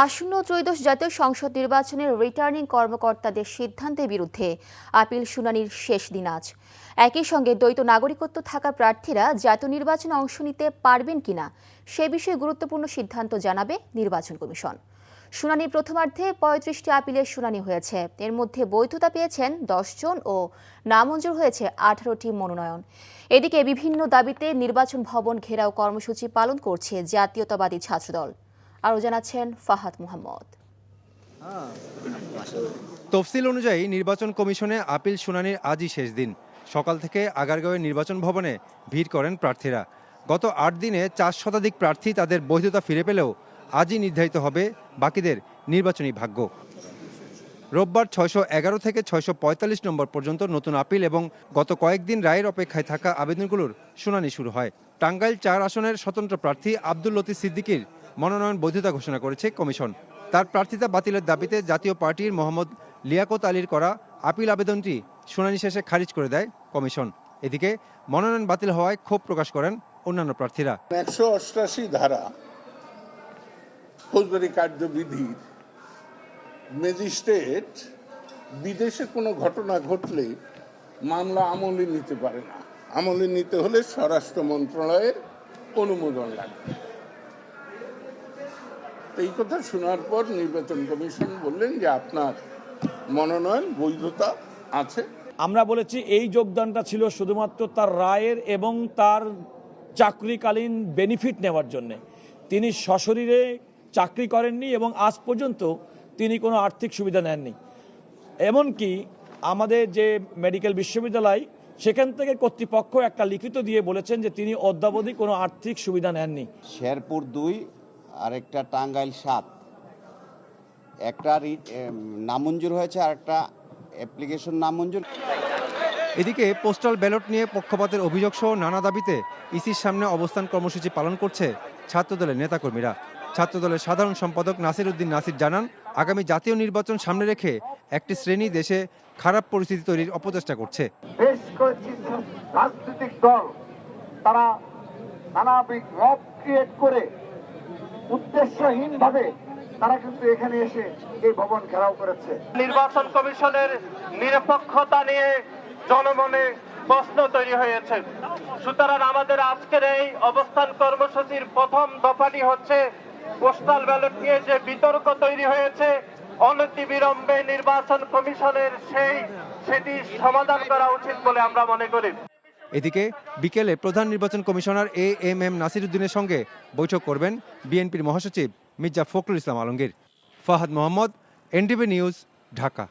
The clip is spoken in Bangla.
আসন্ন ত্রয়োদশ জাতীয় সংসদ নির্বাচনের রিটার্নিং কর্মকর্তাদের সিদ্ধান্তের বিরুদ্ধে আপিল শুনানির শেষ দিন আজ। একই সঙ্গে দ্বৈত নাগরিকত্ব থাকা প্রার্থীরা জাতীয় নির্বাচনে অংশ নিতে পারবেন কিনা সে বিষয়ে গুরুত্বপূর্ণ সিদ্ধান্ত জানাবে নির্বাচন কমিশন। শুনানির প্রথমার্ধে ৩৫টি আপিলের শুনানি হয়েছে। এর মধ্যে বৈধতা পেয়েছেন ১০ জন ও নামঞ্জুর হয়েছে ১৮টি মনোনয়ন। এদিকে বিভিন্ন দাবিতে নির্বাচন ভবন ঘেরাও কর্মসূচি পালন করছে জাতীয়তাবাদী ছাত্রদল। আরও জানাচ্ছেন ফাহাদ মোহাম্মদ। তফসিল অনুযায়ী নির্বাচন কমিশনে আপিল শুনানির আজই শেষ দিন। সকাল থেকে আগারগাঁওয়ের নির্বাচন ভবনে ভিড় করেন প্রার্থীরা। গত ৮ দিনে ৪ শতাধিক প্রার্থী তাদের বৈধতা ফিরে পেলেও আজই নির্ধারিত হবে বাকিদের নির্বাচনী ভাগ্য। রোববার ৬১১ থেকে ৬৪৫ নম্বর পর্যন্ত নতুন আপিল এবং গত কয়েকদিন রায়ের অপেক্ষায় থাকা আবেদনগুলোর শুনানি শুরু হয়। টাঙ্গাইল ৪ আসনের স্বতন্ত্র প্রার্থী আব্দুল লতিফ সিদ্দিকীর মনোনয়ন বৈধতা ঘোষণা করেছে কমিশন। তার প্রার্থিতা বাতিলের দাবিতে জাতীয় পার্টির মোহাম্মদ লিয়াকত আলীর করা আপিল আবেদনটি শুনানি শেষে খারিজ করে দেয় কমিশন। এদিকে মনোনয়ন বাতিল হওয়ায় ক্ষোভ প্রকাশ করেন অন্যান্য প্রার্থীরা। ১৮৮ ধারা ফৌজদারি কার্যবিধির ম্যাজিস্ট্রেট বিদেশে কোনো ঘটনা ঘটলে মামলা আমলে নিতে পারে না। আমলে নিতে হলে স্বরাষ্ট্র মন্ত্রণালয়ের অনুমোদন লাগবে। এই কথা শোনার পর নির্বাচন কমিশন বললেন যে আপনার মনোনয়ন বৈধতা আছে। আমরা বলেছি এই যোগদানটা ছিল শুধুমাত্র তার রায়ের এবং তার চাকরিকালীন বেনিফিট নেওয়ার জন্যে। তিনি সশরীরে চাকরি করেননি এবং আজ পর্যন্ত তিনি কোনো আর্থিক সুবিধা নেননি। এমনকি আমাদের যে মেডিকেল বিশ্ববিদ্যালয় সেখান থেকে কর্তৃপক্ষ একটা লিখিত দিয়ে বলেছেন যে তিনি অদ্যাবধি কোনো আর্থিক সুবিধা নেননি। শেরপুর ২ আরেকটা টাঙ্গাইল ৭, একটা নামঞ্জুর হয়েছে আর একটা অ্যাপ্লিকেশন নামঞ্জুর। এদিকে পোস্টাল ব্যালট নিয়ে পক্ষপাতের অভিযোগ সহ নানা দাবিতে ইসির সামনে অবস্থান কর্মসূচি পালন করছে ছাত্রদলের নেতাকর্মীরা। ছাত্রদলের সাধারণ সম্পাদক নাসির উদ্দিন নাসির জানান, আগামী জাতীয় নির্বাচন সামনে রেখে একটি শ্রেণী দেশে খারাপ পরিস্থিতি তৈরির অপচেষ্টা করছে। বেশ কয়েকটি রাজনৈতিক দল তারা নানাবিধ মব ক্রিয়েট করে উদ্দেশ্যহীনভাবে তারা কিন্তু এখানে এসে এই ভবন ঘেরাও করেছে। নির্বাচন কমিশনের নিরপেক্ষতা নিয়ে জনমনে প্রশ্ন তৈরি হয়েছে। সুতরাং আমাদের আজকের এই অবস্থান কর্মসূচির প্রথম দফাটি হচ্ছে পোস্টাল ব্যালট নিয়ে যে বিতর্ক তৈরি হয়েছে, অনতিবিলম্বে নির্বাচন কমিশনের সেটি সমাধান করা উচিত বলে আমরা মনে করি। এদিকে বিকেলে প্রধান নির্বাচন কমিশনার এএমএম নাসির উদ্দিনের সঙ্গে বৈঠক করবেন বিএনপির মহাসচিব মির্জা ফখরুল ইসলাম আলমগীর। Fahad Mohammad, NTV news, Dhaka.